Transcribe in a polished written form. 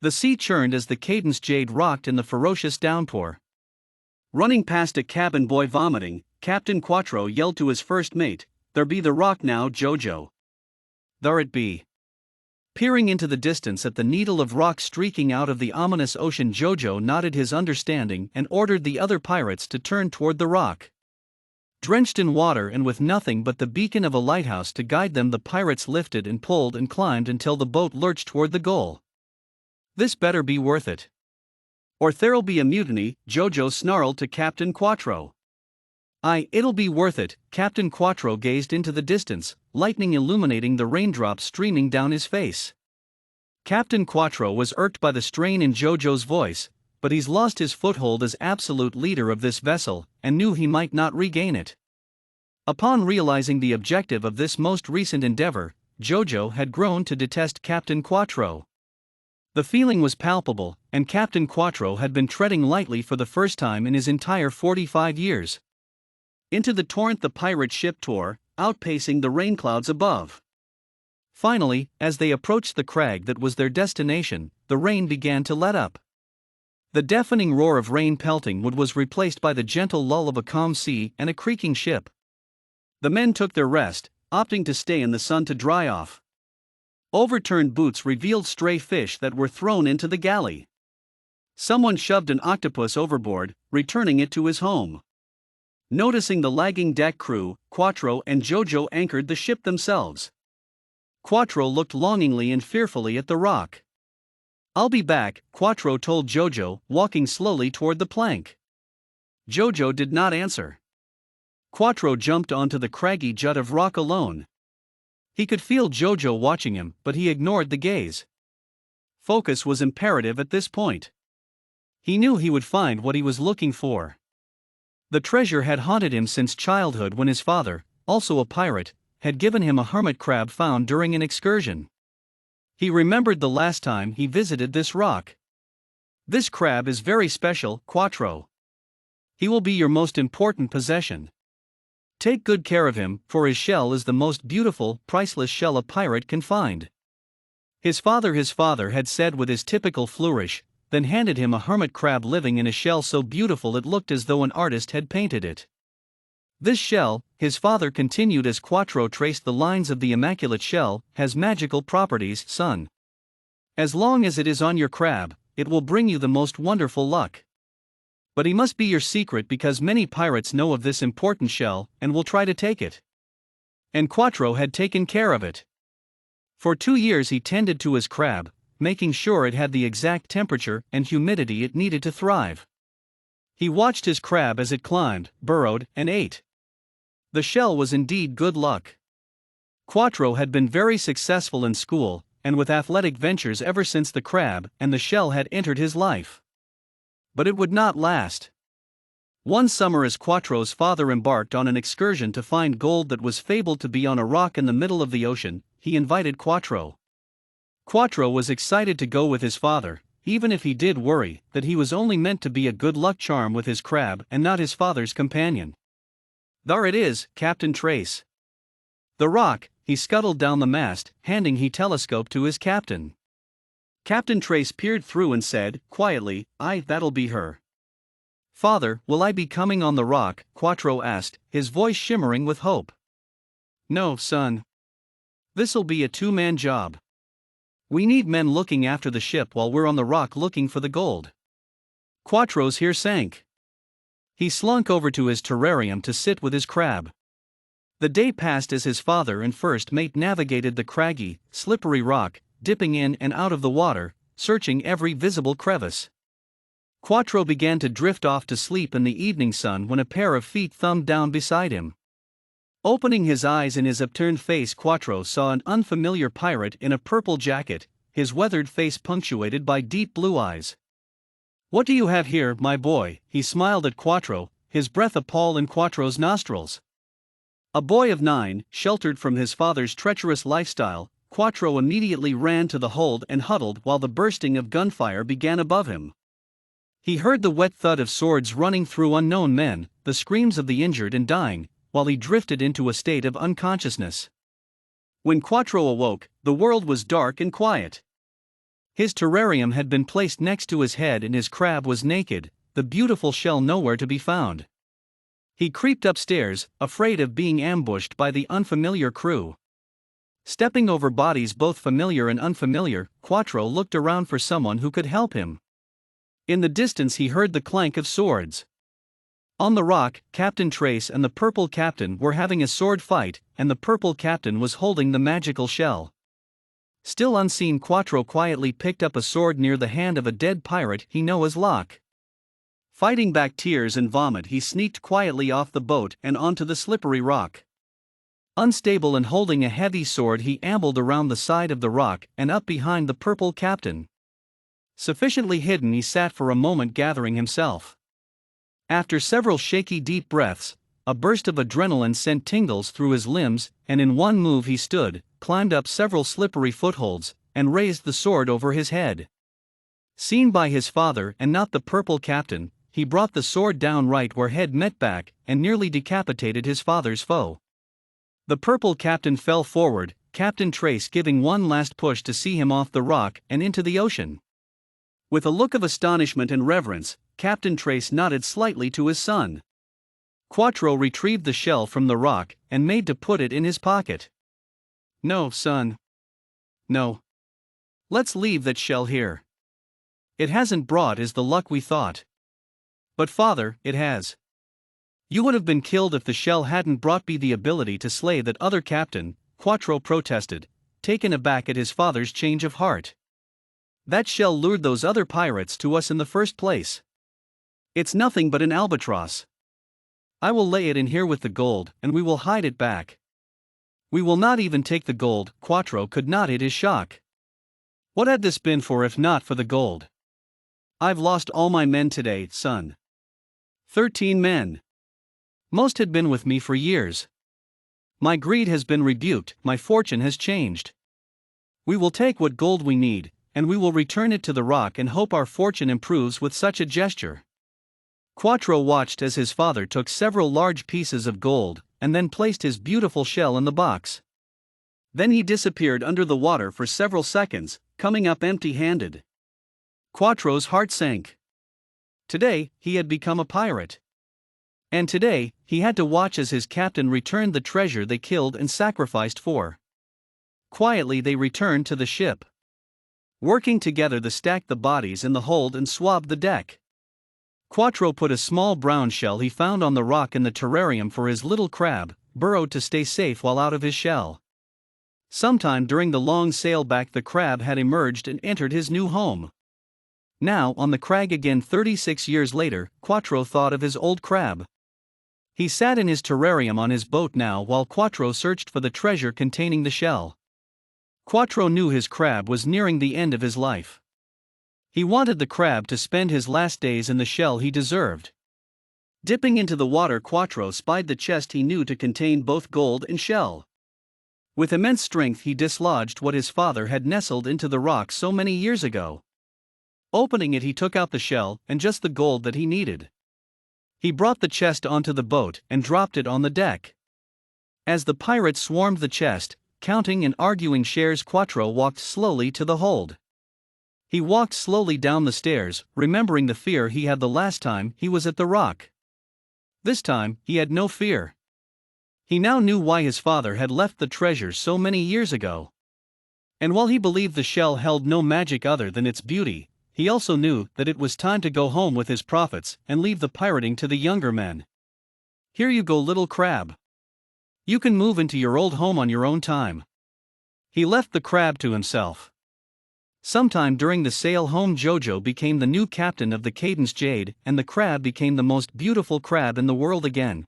The sea churned as the cadenced jade rocked in the ferocious downpour. Running past a cabin boy vomiting, Captain Quattro yelled to his first mate, "There be the rock now, Jojo. Thar it be." Peering into the distance at the needle of rock streaking out of the ominous ocean, Jojo nodded his understanding and ordered the other pirates to turn toward the rock. Drenched in water and with nothing but the beacon of a lighthouse to guide them, the pirates lifted and pulled and climbed until the boat lurched toward the goal. "This better be worth it, or there'll be a mutiny," Jojo snarled to Captain Quattro. "Aye, it'll be worth it." Captain Quattro gazed into the distance, lightning illuminating the raindrops streaming down his face. Captain Quattro was irked by the strain in Jojo's voice, but he's lost his foothold as absolute leader of this vessel, and knew he might not regain it. Upon realizing the objective of this most recent endeavor, Jojo had grown to detest Captain Quattro. The feeling was palpable, and Captain Quattro had been treading lightly for the first time in his entire 45 years. Into the torrent the pirate ship tore, outpacing the rain clouds above. Finally, as they approached the crag that was their destination, the rain began to let up. The deafening roar of rain pelting wood was replaced by the gentle lull of a calm sea and a creaking ship. The men took their rest, opting to stay in the sun to dry off. Overturned boots revealed stray fish that were thrown into the galley. Someone shoved an octopus overboard, returning it to his home. Noticing the lagging deck crew, Quattro and Jojo anchored the ship themselves. Quattro looked longingly and fearfully at the rock. "I'll be back," Quattro told Jojo, walking slowly toward the plank. Jojo did not answer. Quattro jumped onto the craggy jut of rock alone. He could feel Jojo watching him, but he ignored the gaze. Focus was imperative at this point. He knew he would find what he was looking for. The treasure had haunted him since childhood, when his father, also a pirate, had given him a hermit crab found during an excursion. He remembered the last time he visited this rock. "This crab is very special, Quattro. He will be your most important possession. Take good care of him, for his shell is the most beautiful, priceless shell a pirate can find." His father had said with his typical flourish, then handed him a hermit crab living in a shell so beautiful it looked as though an artist had painted it. "This shell," his father continued as Quattro traced the lines of the immaculate shell, "has magical properties, son. As long as it is on your crab, it will bring you the most wonderful luck. But he must be your secret, because many pirates know of this important shell and will try to take it." And Quattro had taken care of it. For 2 years he tended to his crab, making sure it had the exact temperature and humidity it needed to thrive. He watched his crab as it climbed, burrowed, and ate. The shell was indeed good luck. Quattro had been very successful in school, and with athletic ventures ever since the crab and the shell had entered his life. But it would not last. One summer, as Quattro's father embarked on an excursion to find gold that was fabled to be on a rock in the middle of the ocean, he invited Quattro. Quattro was excited to go with his father, even if he did worry that he was only meant to be a good luck charm with his crab and not his father's companion. "Thar it is, Captain Trace. The rock." He scuttled down the mast, handing his telescope to his captain. Captain Trace peered through and said, quietly, "Aye, that'll be her." "Father, will I be coming on the rock?" Quattro asked, his voice shimmering with hope. "No, son. This'll be a 2-man job. We need men looking after the ship while we're on the rock looking for the gold." Quattro's ear sank. He slunk over to his terrarium to sit with his crab. The day passed as his father and first mate navigated the craggy, slippery rock, dipping in and out of the water, searching every visible crevice. Quattro began to drift off to sleep in the evening sun when a pair of feet thumbed down beside him. Opening his eyes, in his upturned face Quattro saw an unfamiliar pirate in a purple jacket, his weathered face punctuated by deep blue eyes. "What do you have here, my boy?" He smiled at Quattro, his breath a pall in Quattro's nostrils. A boy of 9, sheltered from his father's treacherous lifestyle, Quattro immediately ran to the hold and huddled while the bursting of gunfire began above him. He heard the wet thud of swords running through unknown men, the screams of the injured and dying, while he drifted into a state of unconsciousness. When Quattro awoke, the world was dark and quiet. His terrarium had been placed next to his head and his crab was naked, the beautiful shell nowhere to be found. He creeped upstairs, afraid of being ambushed by the unfamiliar crew. Stepping over bodies both familiar and unfamiliar, Quattro looked around for someone who could help him. In the distance he heard the clank of swords. On the rock, Captain Trace and the Purple Captain were having a sword fight, and the Purple Captain was holding the magical shell. Still unseen, Quattro quietly picked up a sword near the hand of a dead pirate he knew as Locke. Fighting back tears and vomit, he sneaked quietly off the boat and onto the slippery rock. Unstable and holding a heavy sword, he ambled around the side of the rock and up behind the Purple Captain. Sufficiently hidden, he sat for a moment gathering himself. After several shaky deep breaths, a burst of adrenaline sent tingles through his limbs, and in one move he stood, climbed up several slippery footholds, and raised the sword over his head. Seen by his father and not the Purple Captain, he brought the sword down right where head met back and nearly decapitated his father's foe. The Purple Captain fell forward, Captain Trace giving one last push to see him off the rock and into the ocean. With a look of astonishment and reverence, Captain Trace nodded slightly to his son. Quattro retrieved the shell from the rock and made to put it in his pocket. "No, son. No. Let's leave that shell here. It hasn't brought us the luck we thought." "But father, it has. You would have been killed if the shell hadn't brought me the ability to slay that other captain," Quattro protested, taken aback at his father's change of heart. "That shell lured those other pirates to us in the first place. It's nothing but an albatross. I will lay it in here with the gold, and we will hide it back." "We will not even take the gold." Quattro could not hide his shock. "What had this been for if not for the gold? I've lost all my men today, son. 13 men. Most had been with me for years. My greed has been rebuked, my fortune has changed. We will take what gold we need, and we will return it to the rock and hope our fortune improves with such a gesture." Quattro watched as his father took several large pieces of gold, and then placed his beautiful shell in the box. Then he disappeared under the water for several seconds, coming up empty-handed. Quattro's heart sank. Today, he had become a pirate. And today, he had to watch as his captain returned the treasure they killed and sacrificed for. Quietly they returned to the ship. Working together they stacked the bodies in the hold and swabbed the deck. Quattro put a small brown shell he found on the rock in the terrarium for his little crab, burrowed to stay safe while out of his shell. Sometime during the long sail back the crab had emerged and entered his new home. Now on the crag again 36 years later, Quattro thought of his old crab. He sat in his terrarium on his boat now while Quattro searched for the treasure containing the shell. Quattro knew his crab was nearing the end of his life. He wanted the crab to spend his last days in the shell he deserved. Dipping into the water, Quattro spied the chest he knew to contain both gold and shell. With immense strength he dislodged what his father had nestled into the rock so many years ago. Opening it, he took out the shell and just the gold that he needed. He brought the chest onto the boat and dropped it on the deck. As the pirates swarmed the chest, counting and arguing shares, Quattro walked slowly to the hold. He walked slowly down the stairs, remembering the fear he had the last time he was at the rock. This time, he had no fear. He now knew why his father had left the treasure so many years ago. And while he believed the shell held no magic other than its beauty, he also knew that it was time to go home with his profits and leave the pirating to the younger men. "Here you go, little crab. You can move into your old home on your own time." He left the crab to himself. Sometime during the sail home, Jojo became the new captain of the Cadence Jade, and the crab became the most beautiful crab in the world again.